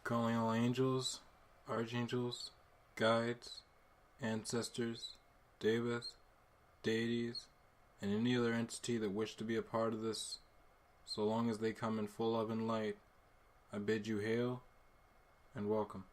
Calling all angels, archangels, guides, ancestors, devas, deities, and any other entity that wish to be a part of this, so long as they come in full love and light. I bid you hail and welcome.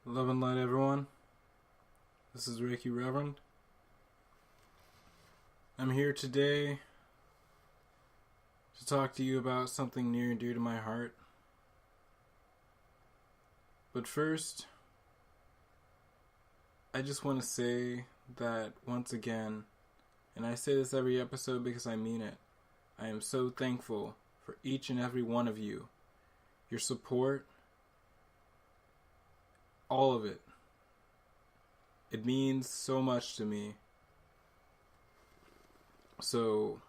Love and light, everyone. This is Reiki Reverend. I'm here today to talk to you about something near and dear to my heart. But first, I just want to say that once again, and I say this every episode because I mean it, I am so thankful for each and every one of you. Your support, all of it. It means so much to me. So,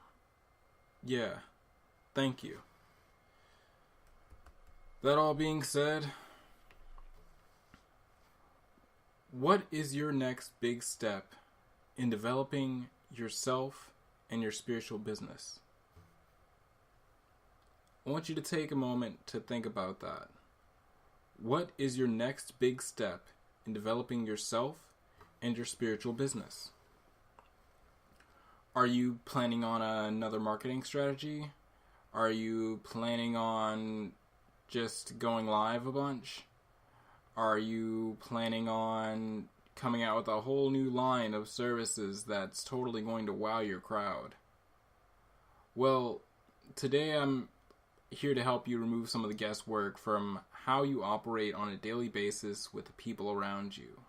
yeah, thank you. That all being said, what is your next big step in developing yourself and your spiritual business? I want you to take a moment to think about that. What is your next big step in developing yourself and your spiritual business? Are you planning on another marketing strategy? Are you planning on just going live a bunch? Are you planning on coming out with a whole new line of services that's totally going to wow your crowd? Well, today I'm here to help you remove some of the guesswork from how you operate on a daily basis with the people around you.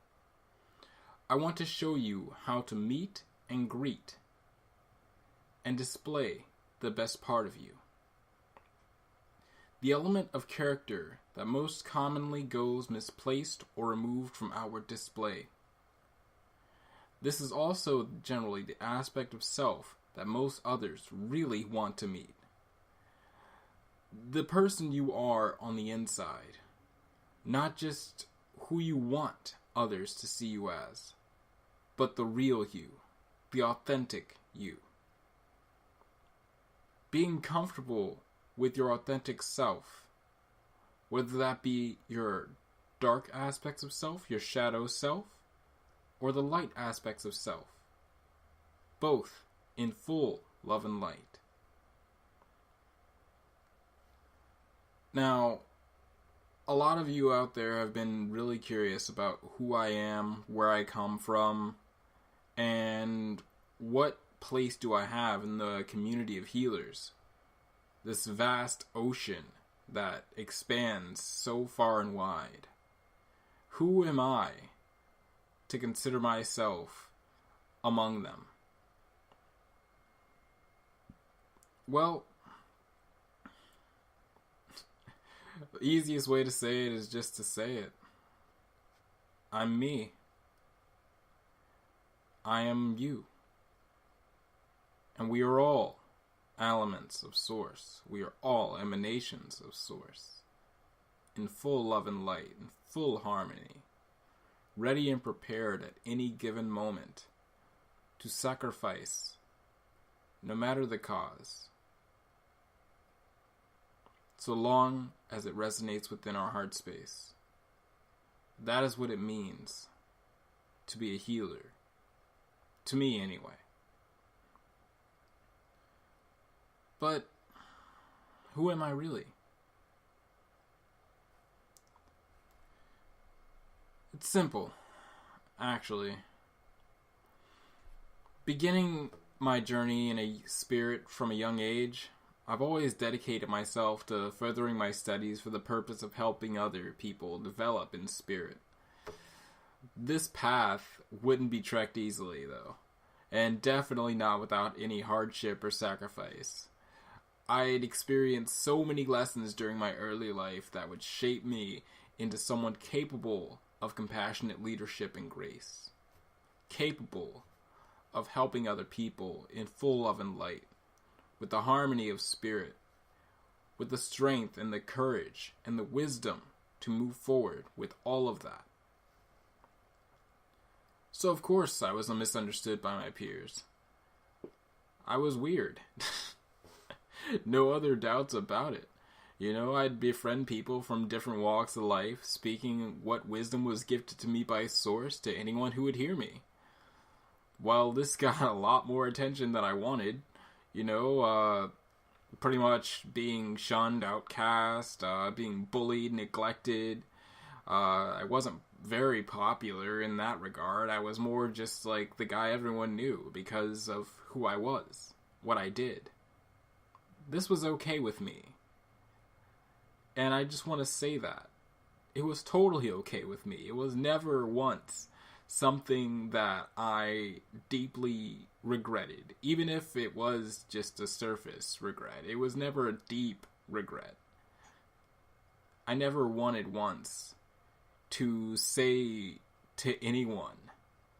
I want to show you how to meet and greet and display the best part of you. The element of character that most commonly goes misplaced or removed from outward display. This is also generally the aspect of self that most others really want to meet. The person you are on the inside, not just who you want others to see you as, but the real you, the authentic you. Being comfortable with your authentic self, whether that be your dark aspects of self, your shadow self, or the light aspects of self, both in full love and light. Now, a lot of you out there have been really curious about who I am, where I come from, and what place do I have in the community of healers. This vast ocean that expands so far and wide. Who am I to consider myself among them? Well, the easiest way to say it is just to say it. I'm me. I am you. And we are all elements of Source. We are all emanations of Source. In full love and light, in full harmony. Ready and prepared at any given moment to sacrifice, no matter the cause. So long as it resonates within our heart space. That is what it means to be a healer. To me, anyway. But who am I really? It's simple, actually. Beginning my journey in a spirit from a young age, I've always dedicated myself to furthering my studies for the purpose of helping other people develop in spirit. This path wouldn't be trekked easily, though, and definitely not without any hardship or sacrifice. I'd experienced so many lessons during my early life that would shape me into someone capable of compassionate leadership and grace. Capable of helping other people in full love and light, with the harmony of spirit, with the strength and the courage and the wisdom to move forward with all of that. So of course I was misunderstood by my peers. I was weird. No other doubts about it. You know, I'd befriend people from different walks of life, speaking what wisdom was gifted to me by Source to anyone who would hear me. Well, this got a lot more attention than I wanted. You know, pretty much being shunned, outcast, being bullied, neglected. I wasn't very popular in that regard. I was more just like the guy everyone knew because of who I was, what I did. This was okay with me. And I just want to say that. It was totally okay with me. It was never once something that I deeply regretted. Even if it was just a surface regret. It was never a deep regret. I never wanted once to say to anyone,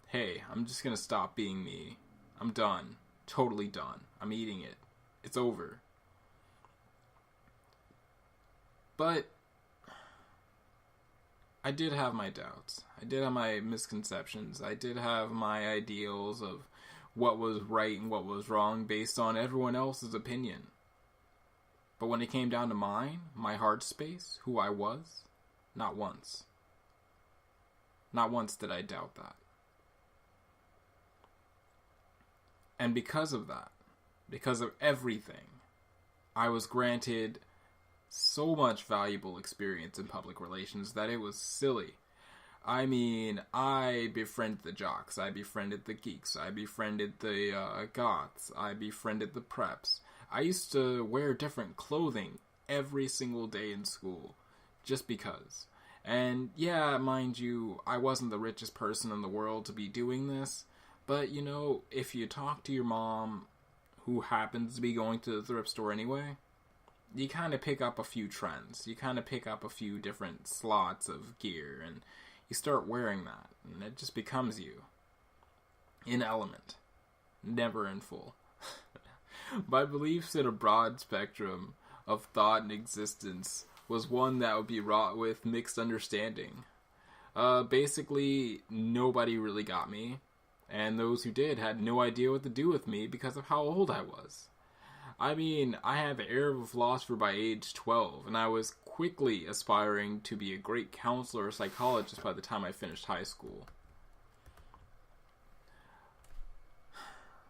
hey, I'm just going to stop being me. I'm done. Totally done. I'm eating it. It's over. But I did have my doubts. I did have my misconceptions. I did have my ideals of what was right and what was wrong based on everyone else's opinion. But when it came down to mine, my heart space, who I was, not once. Not once did I doubt that. And because of that, because of everything, I was granted so much valuable experience in public relations that it was silly. I mean, I befriended the jocks, I befriended the geeks, I befriended the goths, I befriended the preps. I used to wear different clothing every single day in school, just because. And yeah, mind you, I wasn't the richest person in the world to be doing this, but you know, if you talk to your mom, who happens to be going to the thrift store anyway, you kind of pick up a few trends. You kind of pick up a few different slots of gear, and you start wearing that, and it just becomes you. In element. Never in full. My beliefs in a broad spectrum of thought and existence was one that would be wrought with mixed understanding. Basically, nobody really got me, and those who did had no idea what to do with me because of how old I was. I mean, I had the air of a philosopher by age 12, and I was quickly aspiring to be a great counselor or psychologist by the time I finished high school.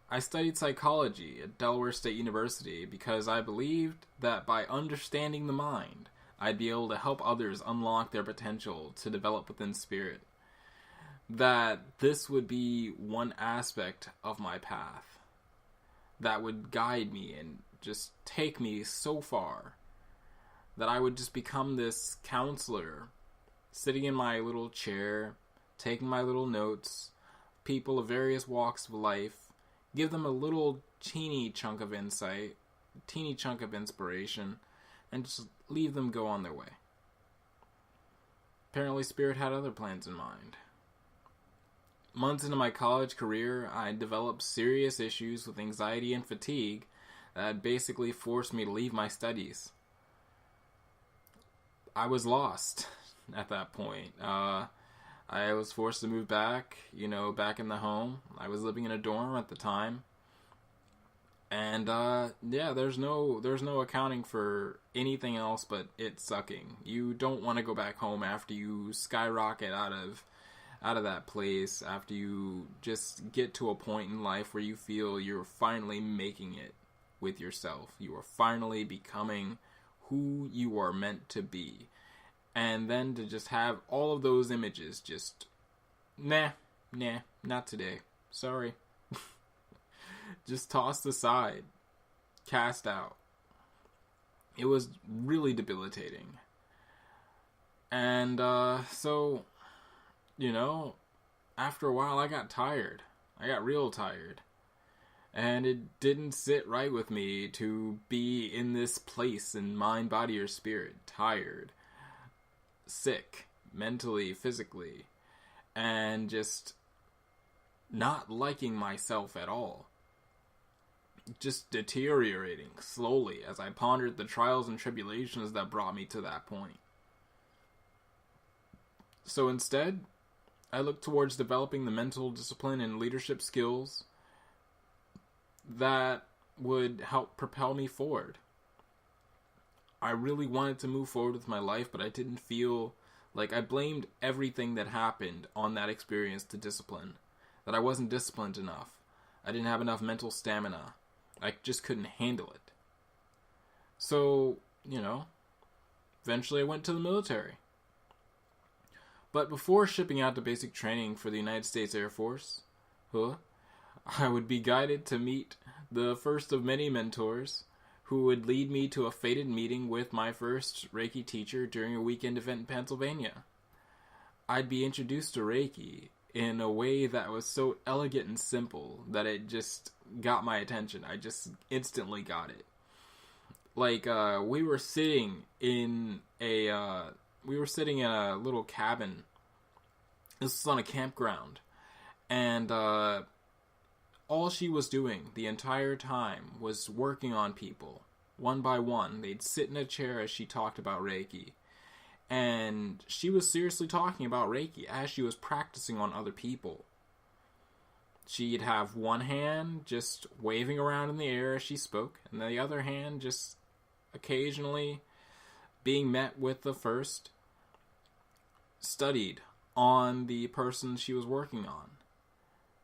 I studied psychology at Delaware State University because I believed that by understanding the mind, I'd be able to help others unlock their potential to develop within spirit. That this would be one aspect of my path that would guide me and just take me so far that I would just become this counselor, sitting in my little chair, taking my little notes, people of various walks of life, give them a little teeny chunk of insight, teeny chunk of inspiration, and just leave them go on their way. Apparently Spirit had other plans in mind. months into my college career, I developed serious issues with anxiety and fatigue that basically forced me to leave my studies. I was lost at that point. I was forced to move back, back in the home. I was living in a dorm at the time. And, there's no accounting for anything else but it sucking. You don't want to go back home after you skyrocket out of that place, after you just get to a point in life where you feel you're finally making it with yourself. You are finally becoming who you are meant to be. And then to just have all of those images just, nah, not today. Sorry. Just tossed aside. Cast out. It was really debilitating. And, so, after a while I got tired. I got real tired. And it didn't sit right with me to be in this place in mind, body, or spirit. Tired. Sick. Mentally, physically. And just not liking myself at all. Just deteriorating slowly as I pondered the trials and tribulations that brought me to that point. So instead, I looked towards developing the mental discipline and leadership skills that would help propel me forward. I really wanted to move forward with my life, but I didn't feel like I blamed everything that happened on that experience to discipline. That I wasn't disciplined enough. I didn't have enough mental stamina. I just couldn't handle it. So, eventually I went to the military. But before shipping out to basic training for the United States Air Force, I would be guided to meet the first of many mentors who would lead me to a fated meeting with my first Reiki teacher during a weekend event in Pennsylvania. I'd be introduced to Reiki in a way that was so elegant and simple that it just got my attention. I just instantly got it. Like, we were sitting in a little cabin. This was on a campground. And, all she was doing the entire time was working on people. One by one. They'd sit in a chair as she talked about Reiki. And she was seriously talking about Reiki as she was practicing on other people. She'd have one hand just waving around in the air as she spoke, and the other hand just occasionally being met with the first studied on the person she was working on.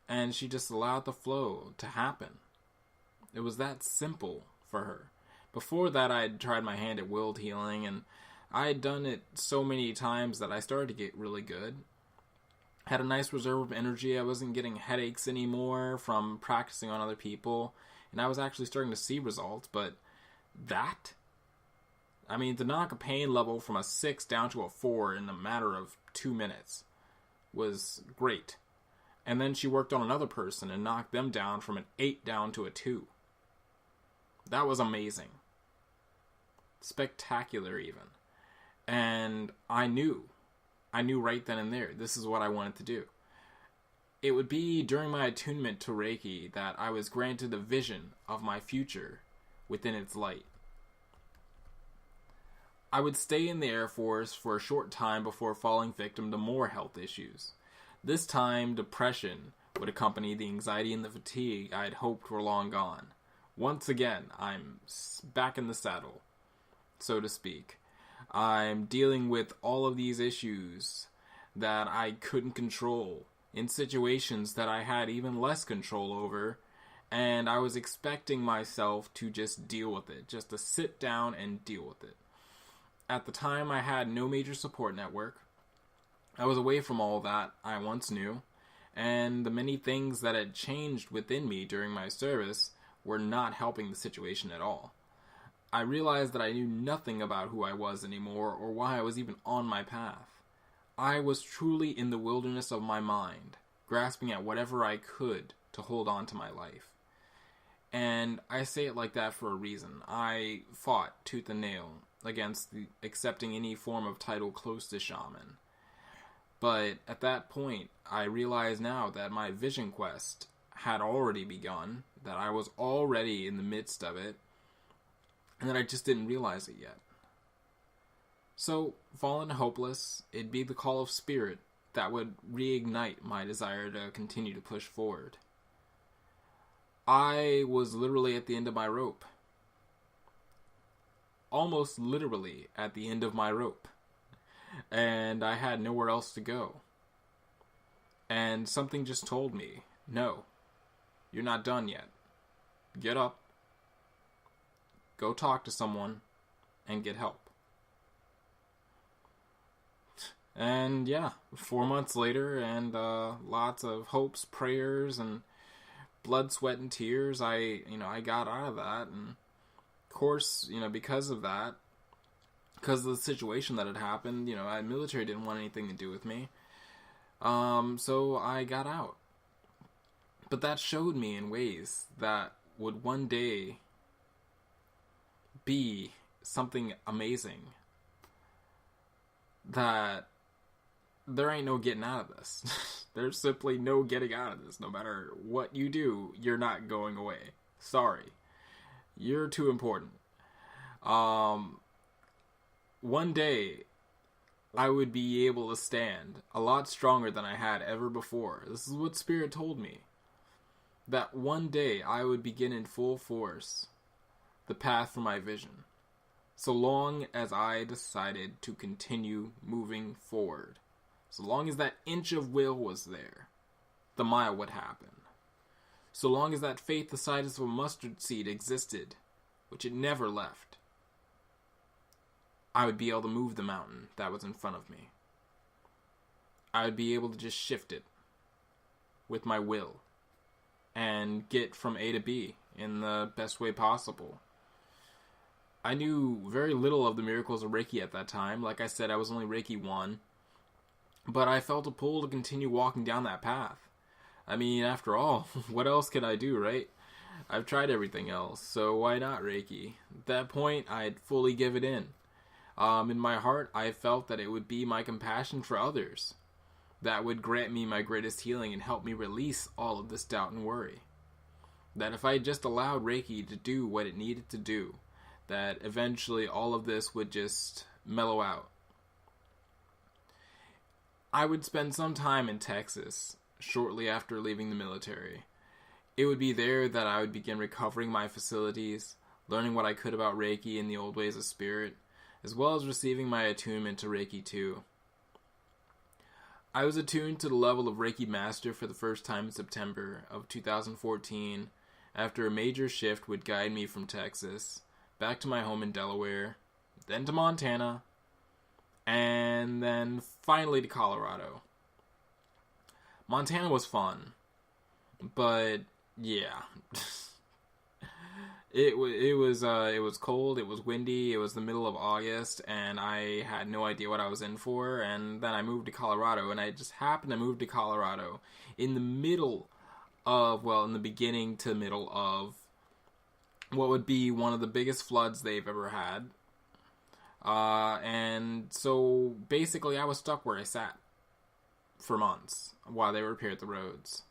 And she just allowed the flow to happen. It was that simple for her. Before that, I had tried my hand at willed healing, and I had done it so many times that I started to get really good. Had a nice reserve of energy. I wasn't getting headaches anymore from practicing on other people, and I was actually starting to see results. But to knock a pain level from a 6 down to a 4 in a matter of 2 minutes was great. And then she worked on another person and knocked them down from an 8 down to a 2. That was amazing. Spectacular, even. And I knew right then and there, this is what I wanted to do. It would be during my attunement to Reiki that I was granted a vision of my future within its light. I would stay in the Air Force for a short time before falling victim to more health issues. This time, depression would accompany the anxiety and the fatigue I had hoped were long gone. Once again, I'm back in the saddle, so to speak. I'm dealing with all of these issues that I couldn't control in situations that I had even less control over, and I was expecting myself to just deal with it, just to sit down and deal with it. At the time, I had no major support network. I was away from all that I once knew, and the many things that had changed within me during my service were not helping the situation at all. I realized that I knew nothing about who I was anymore or why I was even on my path. I was truly in the wilderness of my mind, grasping at whatever I could to hold on to my life. And I say it like that for a reason. I fought tooth and nail against accepting any form of title close to shaman. But at that point, I realize now that my vision quest had already begun, that I was already in the midst of it, and that I just didn't realize it yet. So, fallen and hopeless, it'd be the call of spirit that would reignite my desire to continue to push forward. I was literally at the end of my rope. Almost literally at the end of my rope. And I had nowhere else to go. And something just told me, no, you're not done yet. Get up, go talk to someone, and get help. And yeah, 4 months later, and lots of hopes, prayers, and blood, sweat, and tears, I got out of that. And of course, because of that, because of the situation that had happened, the military didn't want anything to do with me. So I got out. But that showed me in ways that would one day be something amazing. That there ain't no getting out of this. There's simply no getting out of this. No matter what you do, you're not going away. Sorry. You're too important. One day, I would be able to stand a lot stronger than I had ever before. This is what Spirit told me. That one day I would begin in full force the path for my vision. So long as I decided to continue moving forward. So long as that inch of will was there, the mile would happen. So long as that faith the size of a mustard seed existed, which it never left, I would be able to move the mountain that was in front of me. I would be able to just shift it with my will and get from A to B in the best way possible. I knew very little of the miracles of Reiki at that time. Like I said, I was only Reiki 1. But I felt a pull to continue walking down that path. I mean, after all, what else can I do, right? I've tried everything else, so why not Reiki? At that point, I'd fully give it in. In my heart, I felt that it would be my compassion for others that would grant me my greatest healing and help me release all of this doubt and worry. That if I just allowed Reiki to do what it needed to do, that eventually all of this would just mellow out. I would spend some time in Texas shortly after leaving the military. It would be there that I would begin recovering my facilities, learning what I could about Reiki and the old ways of spirit, as well as receiving my attunement to Reiki 2. I was attuned to the level of Reiki Master for the first time in September of 2014, after a major shift would guide me from Texas, back to my home in Delaware, then to Montana, and then finally to Colorado. Montana was fun, but yeah. It was cold, it was windy, it was the middle of August, and I had no idea what I was in for, and then I moved to Colorado, and I just happened to move to Colorado in the middle of, in the beginning to middle of what would be one of the biggest floods they've ever had. And so basically I was stuck where I sat for months while they repaired the roads.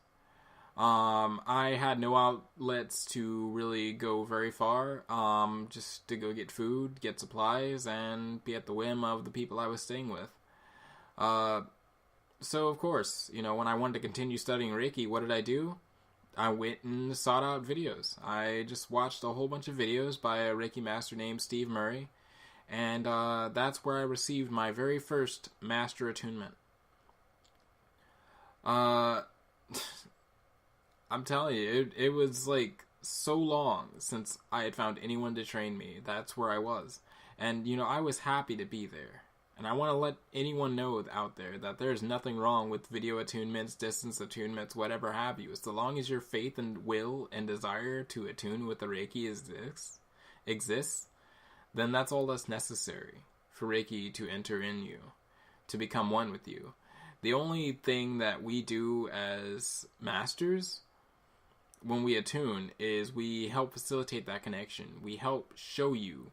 I had no outlets to really go very far, just to go get food, get supplies, and be at the whim of the people I was staying with. So of course, when I wanted to continue studying Reiki, what did I do? I went and sought out videos. I just watched a whole bunch of videos by a Reiki master named Steve Murray, and that's where I received my very first master attunement. I'm telling you, it was like so long since I had found anyone to train me. That's where I was. And, I was happy to be there. And I want to let anyone know out there that there's nothing wrong with video attunements, distance attunements, whatever have you. So long as your faith and will and desire to attune with the Reiki exists, then that's all that's necessary for Reiki to enter in you, to become one with you. The only thing that we do as masters when we attune is we help facilitate that connection. We help show you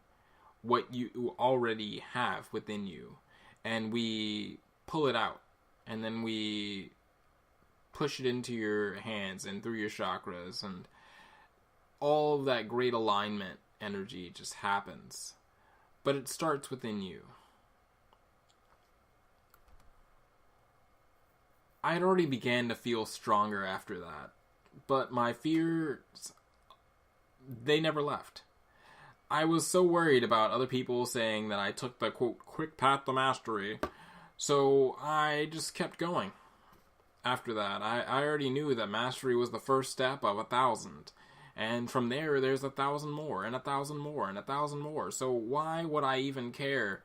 what you already have within you, and we pull it out and then we push it into your hands and through your chakras, and all of that great alignment energy just happens. But it starts within you. I had already began to feel stronger after that, but my fears, they never left. I was so worried about other people saying that I took the, quote, quick path to mastery, so I just kept going. After that, I already knew that mastery was the first step of 1,000, and from there, there's 1,000 more, and 1,000 more, and 1,000 more, so why would I even care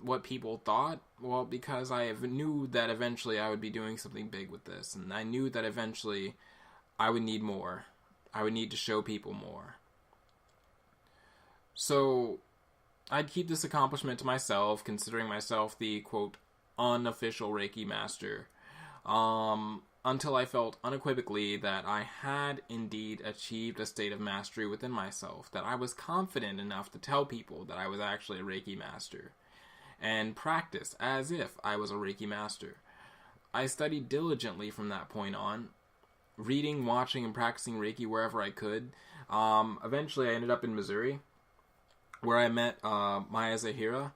what people thought? Well, because I knew that eventually I would be doing something big with this, and I knew that eventually I would need more. I would need to show people more. So, I'd keep this accomplishment to myself, considering myself the, quote, unofficial Reiki master, until I felt unequivocally that I had indeed achieved a state of mastery within myself, that I was confident enough to tell people that I was actually a Reiki master, and practice as if I was a Reiki master. I studied diligently from that point on, reading, watching, and practicing Reiki wherever I could. Eventually I ended up in Missouri, where I met Maya Zahira,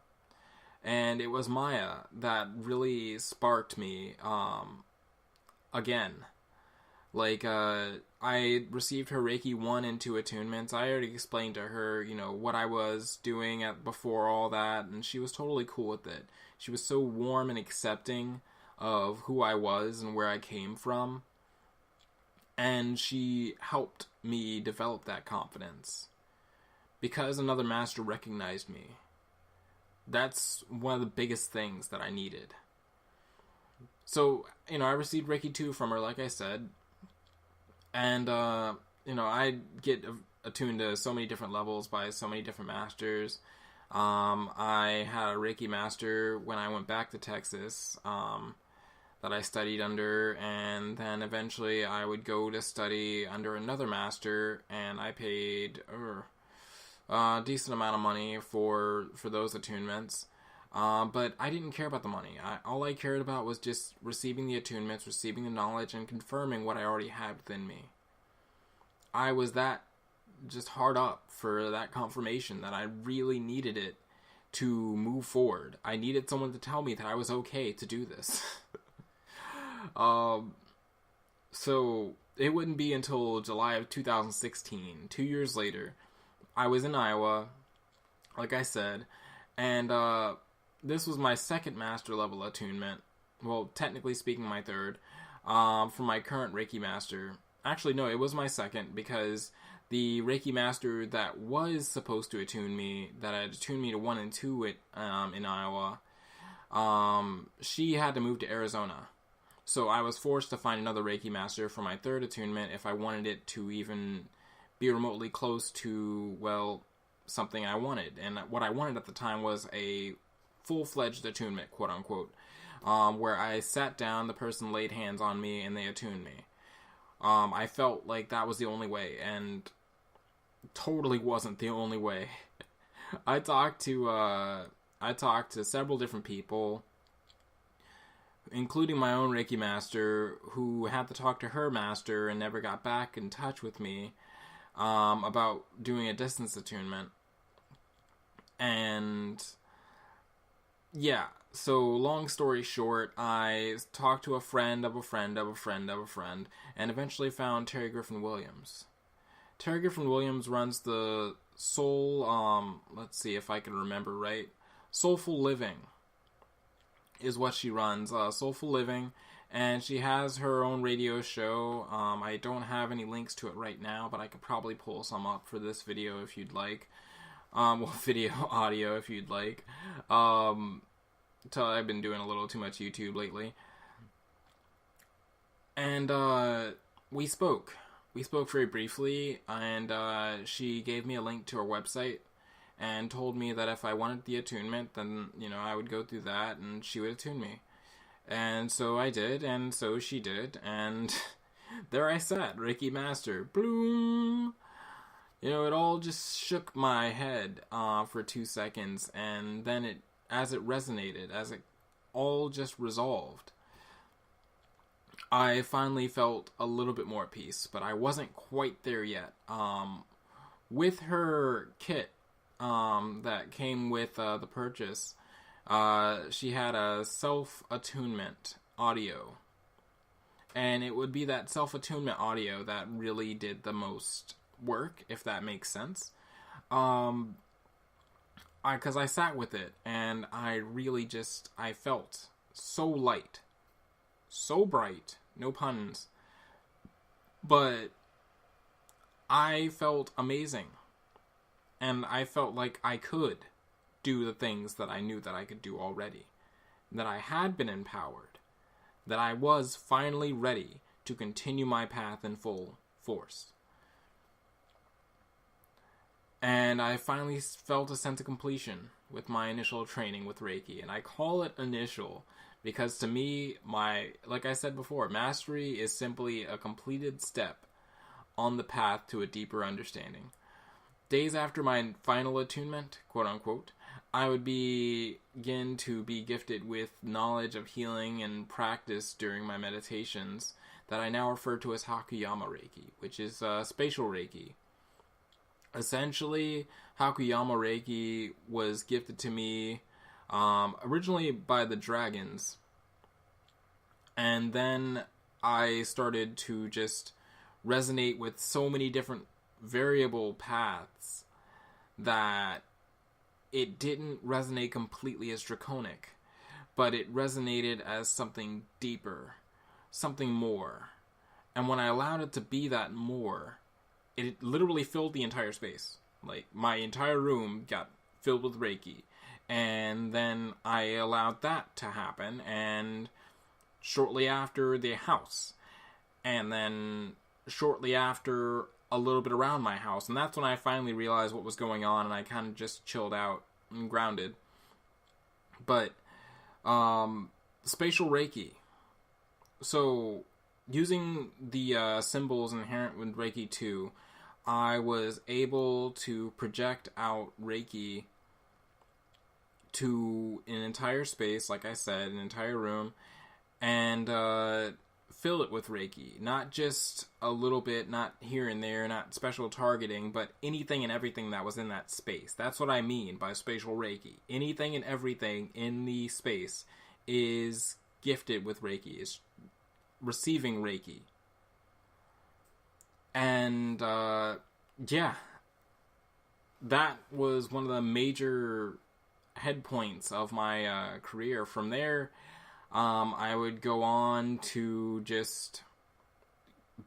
and it was Maya that really sparked me again. Like, I received her Reiki 1 and 2 attunements. I already explained to her, what I was doing before all that, and she was totally cool with it. She was so warm and accepting of who I was and where I came from, and she helped me develop that confidence. Because another master recognized me. That's one of the biggest things that I needed. So, I received Reiki 2 from her, like I said. And, I get attuned to so many different levels by so many different masters. I had a Reiki master when I went back to Texas that I studied under. And then eventually I would go to study under another master. And I paid a decent amount of money for those attunements. But I didn't care about the money. All I cared about was just receiving the attunements, receiving the knowledge, and confirming what I already had within me. I was that just hard up for that confirmation that I really needed it to move forward. I needed someone to tell me that I was okay to do this. So it wouldn't be until July of 2016, 2 years later, I was in Iowa, like I said, and this was my second master level attunement. Well, technically speaking, my third, from my current Reiki master. Actually, no, it was my second, because the Reiki master that was supposed to attune me, that had attuned me to 1 and 2 in Iowa, she had to move to Arizona. So I was forced to find another Reiki master for my third attunement if I wanted it to even be remotely close to, well, something I wanted. And what I wanted at the time was a full-fledged attunement, quote-unquote, where I sat down, the person laid hands on me, and they attuned me. I felt like that was the only way, and totally wasn't the only way. I talked to several different people, including my own Reiki master, who had to talk to her master and never got back in touch with me about doing a distance attunement. And yeah, so long story short, I talked to a friend of a friend of a friend of a friend, and eventually found Terry Griffin Williams. Terry Griffin Williams runs the let's see if I can remember right, Soulful Living is what she runs, Soulful Living, and she has her own radio show. I don't have any links to it right now, but I could probably pull some up for this video if you'd like. Video, audio if you'd like. I've been doing a little too much YouTube lately. And, we spoke. We spoke very briefly, and, she gave me a link to her website, and told me that if I wanted the attunement, then, I would go through that, and she would attune me. And so I did, and so she did, and there I sat, Reiki Master, bloom! It all just shook my head, for 2 seconds, and then as it resonated, as it all just resolved. I finally felt a little bit more at peace, but I wasn't quite there yet. With her kit that came with the purchase, she had a self-attunement audio. And it would be that self-attunement audio that really did the most work, if that makes sense. Because I sat with it, and I really I felt so light, so bright, no puns, but I felt amazing, and I felt like I could do the things that I knew that I could do already, that I had been empowered, that I was finally ready to continue my path in full force. And I finally felt a sense of completion with my initial training with Reiki. And I call it initial because to me, like I said before, mastery is simply a completed step on the path to a deeper understanding. Days after my final attunement, quote unquote, I would begin to be gifted with knowledge of healing and practice during my meditations that I now refer to as Hakuyama Reiki, which is spatial Reiki. Essentially, Hakuyama Reiki was gifted to me originally by the dragons. And then I started to just resonate with so many different variable paths that it didn't resonate completely as draconic, but it resonated as something deeper, something more. And when I allowed it to be that more, it literally filled the entire space. Like, my entire room got filled with Reiki. And then I allowed that to happen, and shortly after, the house. And then shortly after, a little bit around my house. And that's when I finally realized what was going on, and I kind of just chilled out and grounded. But spatial Reiki. So, using the symbols inherent with Reiki 2, I was able to project out Reiki to an entire space, like I said, an entire room, and fill it with Reiki. Not just a little bit, not here and there, not special targeting, but anything and everything that was in that space. That's what I mean by spatial Reiki. Anything and everything in the space is gifted with Reiki, is receiving Reiki. And, yeah, that was one of the major head points of my career. From there, I would go on to just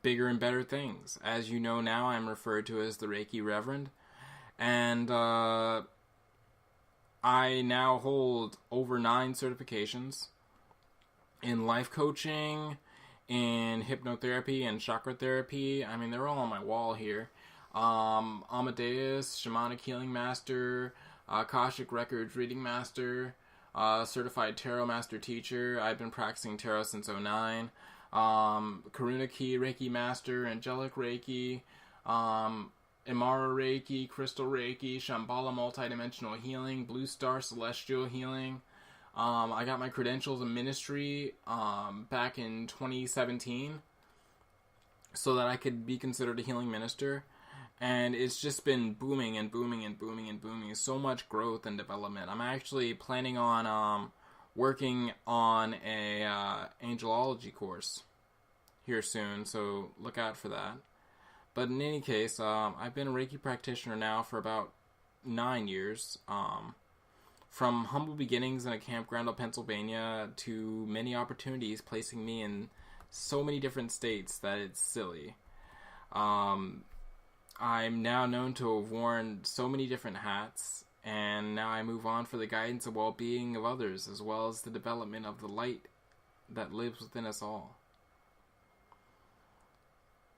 bigger and better things. As you know now, I'm referred to as the Reiki Reverend. And I now hold over 9 certifications in life coaching, in hypnotherapy and chakra therapy. I mean, they're all on my wall here. Amadeus, Shamanic Healing Master, Akashic Records Reading Master, Certified Tarot Master Teacher. I've been practicing tarot since 2009. Karuna Ki Reiki Master, Angelic Reiki, Imara Reiki, Crystal Reiki, Shambhala Multidimensional Healing, Blue Star Celestial Healing. I got my credentials in ministry back in 2017 so that I could be considered a healing minister. And it's just been booming and booming and booming and booming. So much growth and development. I'm actually planning on working on a angelology course here soon, so look out for that. But in any case, I've been a Reiki practitioner now for about 9 years. From humble beginnings in a campground in Pennsylvania to many opportunities placing me in so many different states that it's silly. I'm now known to have worn so many different hats, and now I move on for the guidance and well-being of others, as well as the development of the light that lives within us all.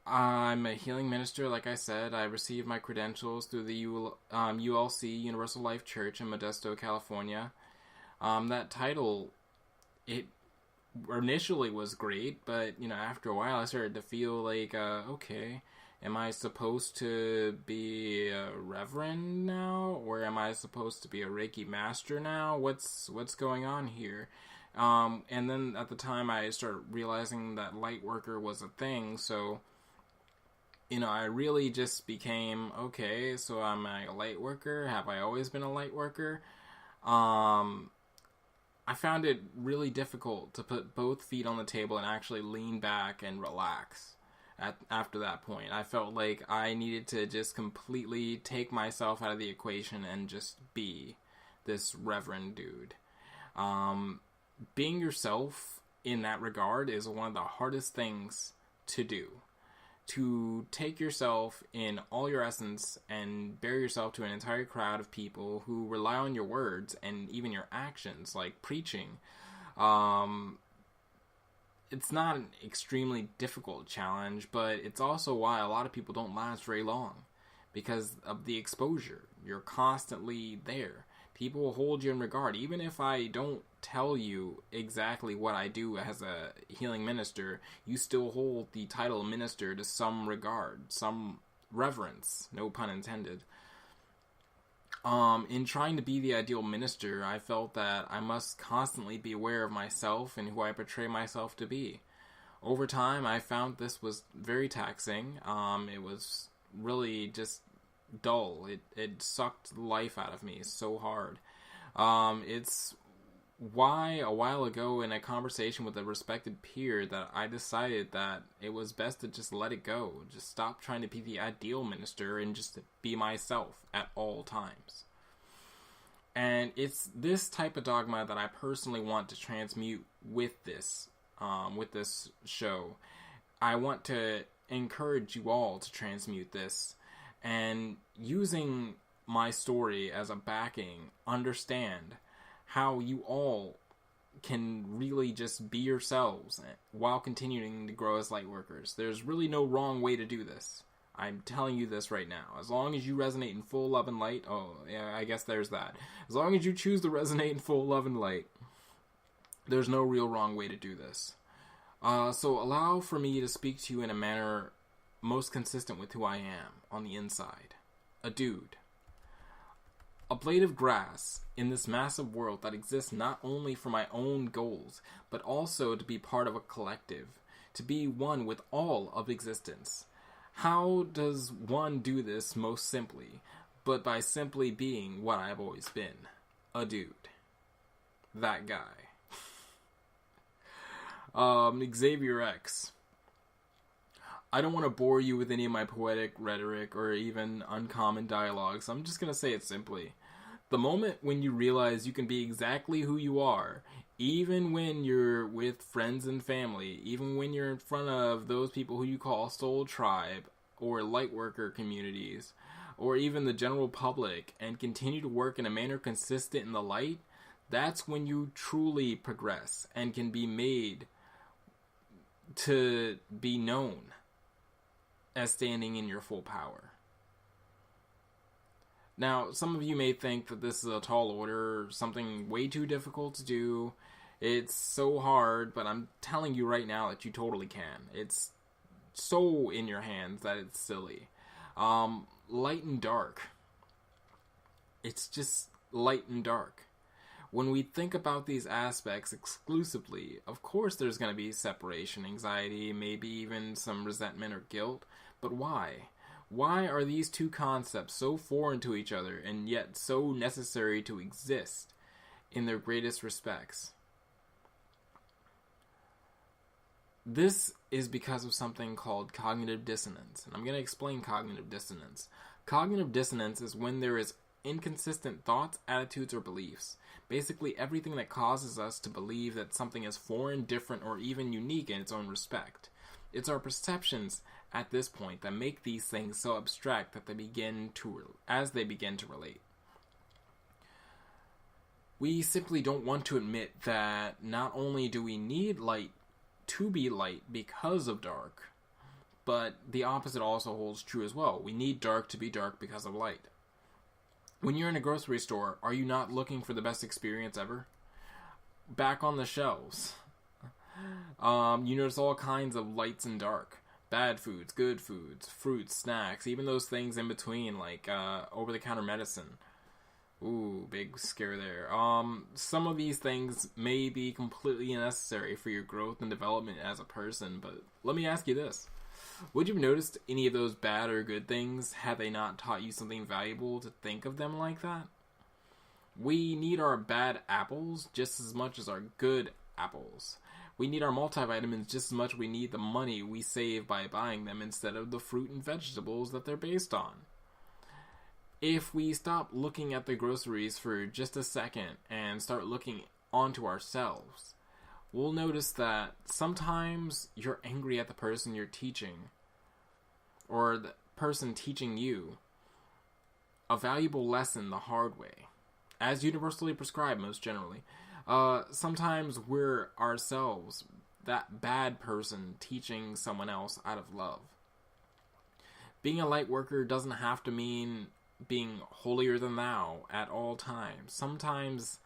I'm a healing minister, like I said. I received my credentials through the ULC, Universal Life Church in Modesto, California. That title, it initially was great, but, after a while I started to feel like, okay, am I supposed to be a reverend now? Or am I supposed to be a Reiki master now? What's going on here? And then at the time I started realizing that light worker was a thing, so, I really just became, okay, so I'm a light worker? Have I always been a light worker? I found it really difficult to put both feet on the table and actually lean back and relax. After that point, I felt like I needed to just completely take myself out of the equation and just be this reverend dude. Being yourself in that regard is one of the hardest things to do. To take yourself in all your essence and bare yourself to an entire crowd of people who rely on your words and even your actions, like preaching. It's not an extremely difficult challenge, but it's also why a lot of people don't last very long. Because of the exposure. You're constantly there. People will hold you in regard. Even if I don't tell you exactly what I do as a healing minister, you still hold the title minister to some regard, some reverence, no pun intended. In trying to be the ideal minister, I felt that I must constantly be aware of myself and who I portray myself to be. Over time, I found this was very taxing. It was really just dull. It sucked life out of me so hard. It's why a while ago in a conversation with a respected peer that I decided that it was best to just let it go. Just stop trying to be the ideal minister and just be myself at all times. And it's this type of dogma that I personally want to transmute with this show. I want to encourage you all to transmute this, and using my story as a backing, understand how you all can really just be yourselves while continuing to grow as light workers. There's really no wrong way to do this. I'm telling you this right now. As long as you resonate in full love and light, I guess there's that. As long as you choose to resonate in full love and light, there's no real wrong way to do this. So allow for me to speak to you in a manner most consistent with who I am on the inside. A dude. A blade of grass in this massive world that exists not only for my own goals, but also to be part of a collective, to be one with all of existence. How does one do this most simply, but by simply being what I've always been? A dude. That guy. Xavier X. I don't want to bore you with any of my poetic rhetoric or even uncommon dialogues. I'm just going to say it simply. The moment when you realize you can be exactly who you are, even when you're with friends and family, even when you're in front of those people who you call soul tribe or lightworker communities, or even the general public, and continue to work in a manner consistent in the light, that's when you truly progress and can be made to be known as standing in your full power. Now, some of you may think that this is a tall order, something way too difficult to do. It's so hard, but I'm telling you right now that you totally can. It's so in your hands that it's silly. Light and dark. It's just light and dark. When we think about these aspects exclusively, of course there's going to be separation anxiety, maybe even some resentment or guilt. But why? Why are these two concepts so foreign to each other and yet so necessary to exist in their greatest respects? This is because of something called cognitive dissonance, and I'm going to explain cognitive dissonance. Cognitive dissonance is when there is inconsistent thoughts, attitudes, or beliefs. Basically everything that causes us to believe that something is foreign, different, or even unique in its own respect. It's our perceptions at this point that make these things so abstract that they begin to relate. We simply don't want to admit that not only do we need light to be light because of dark, but the opposite also holds true as well. We need dark to be dark because of light. When you're in a grocery store, are you not looking for the best experience ever? Back on the shelves, you notice all kinds of lights and dark. Bad foods, good foods, fruits, snacks, even those things in between like over-the-counter medicine. Ooh, big scare there. Some of these things may be completely unnecessary for your growth and development as a person, but let me ask you this. Would you have noticed any of those bad or good things had they not taught you something valuable to think of them like that? We need our bad apples just as much as our good apples. We need our multivitamins just as much as we need the money we save by buying them instead of the fruit and vegetables that they're based on. If we stop looking at the groceries for just a second and start looking onto ourselves, we'll notice that sometimes you're angry at the person you're teaching, or the person teaching you a valuable lesson the hard way, as universally prescribed most generally. Sometimes we're ourselves that bad person teaching someone else out of love. Being a light worker doesn't have to mean being holier than thou at all times. Sometimes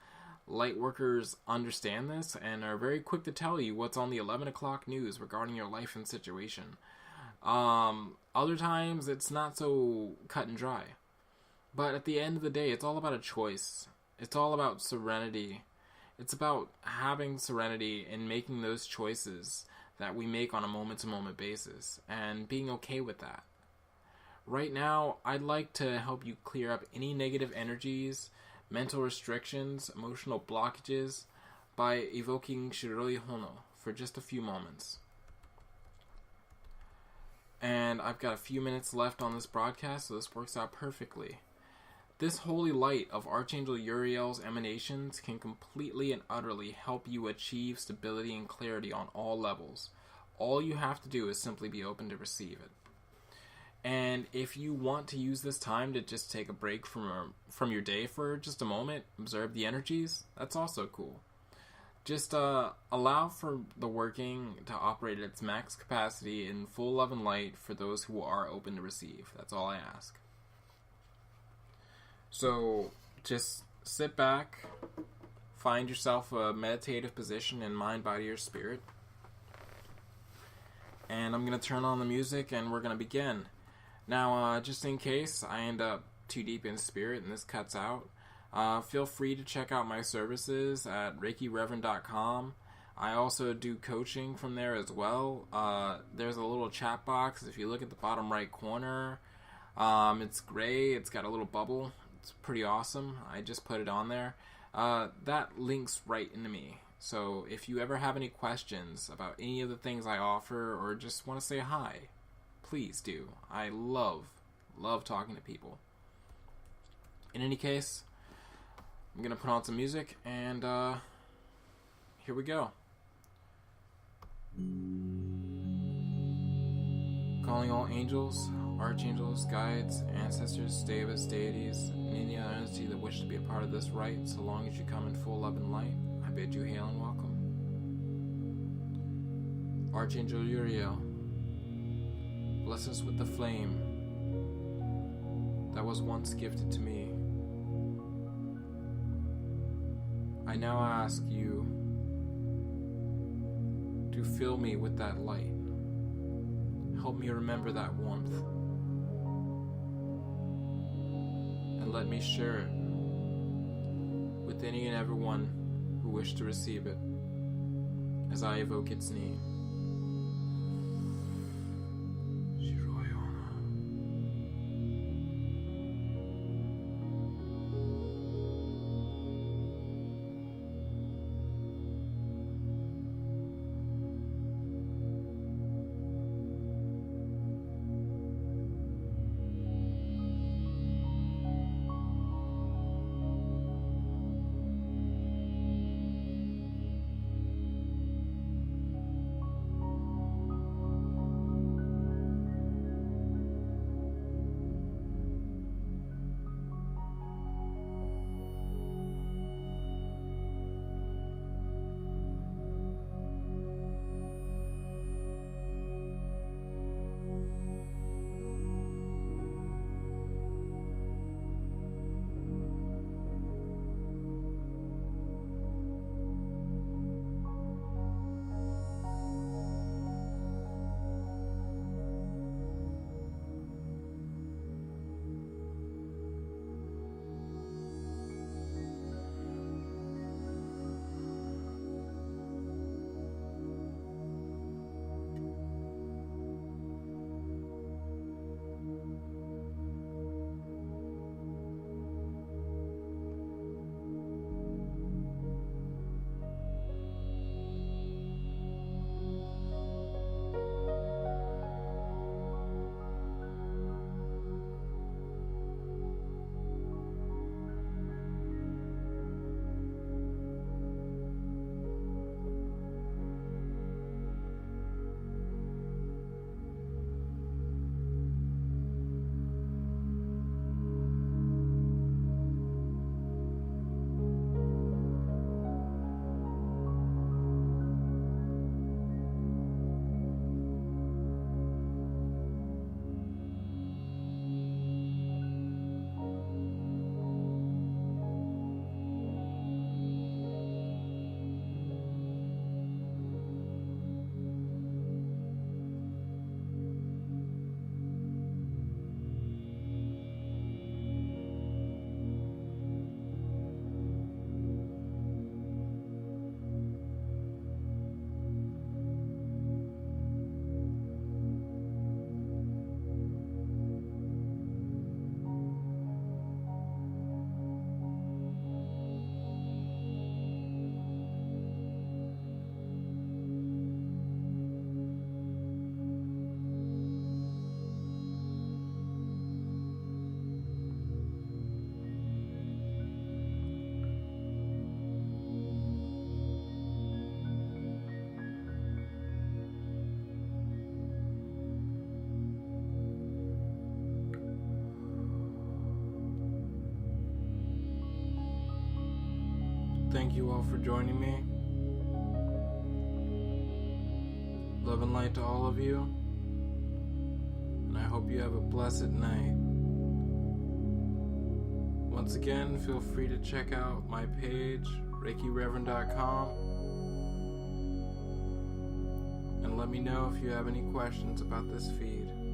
light workers understand this and are very quick to tell you what's on the 11 o'clock news regarding your life and situation. Other times it's not so cut and dry. But at the end of the day, it's all about a choice. It's all about serenity. It's about having serenity and making those choices that we make on a moment-to-moment basis and being okay with that. Right now, I'd like to help you clear up any negative energies, mental restrictions, emotional blockages by evoking Shiroi Hono for just a few moments. And I've got a few minutes left on this broadcast, so this works out perfectly. This holy light of Archangel Uriel's emanations can completely and utterly help you achieve stability and clarity on all levels. All you have to do is simply be open to receive it. And if you want to use this time to just take a break from your day for just a moment, observe the energies, that's also cool. Just allow for the working to operate at its max capacity in full love and light for those who are open to receive. That's all I ask. So just sit back, find yourself a meditative position in mind, body, or spirit. And I'm going to turn on the music and we're going to begin. Now, just in case I end up too deep in spirit and this cuts out, feel free to check out my services at ReikiReverend.com. I also do coaching from there as well. There's a little chat box. If you look at the bottom right corner, it's gray. It's got a little bubble. It's pretty awesome. I just put it on there. That links right into me. So if you ever have any questions about any of the things I offer or just want to say hi, please do. I love talking to people. In any case, I'm going to put on some music and here we go. Calling all angels, archangels, guides, ancestors, devas, deities, and any other entity that wish to be a part of this rite, so long as you come in full love and light, I bid you hail and welcome. Archangel Uriel, bless us with the flame that was once gifted to me. I now ask you to fill me with that light. Help me remember that warmth. And let me share it with any and everyone who wish to receive it as I evoke its name. Thank you all for joining me. Love and light to all of you. And I hope you have a blessed night. Once again, feel free to check out my page, ReikiReverend.com. And let me know if you have any questions about this feed.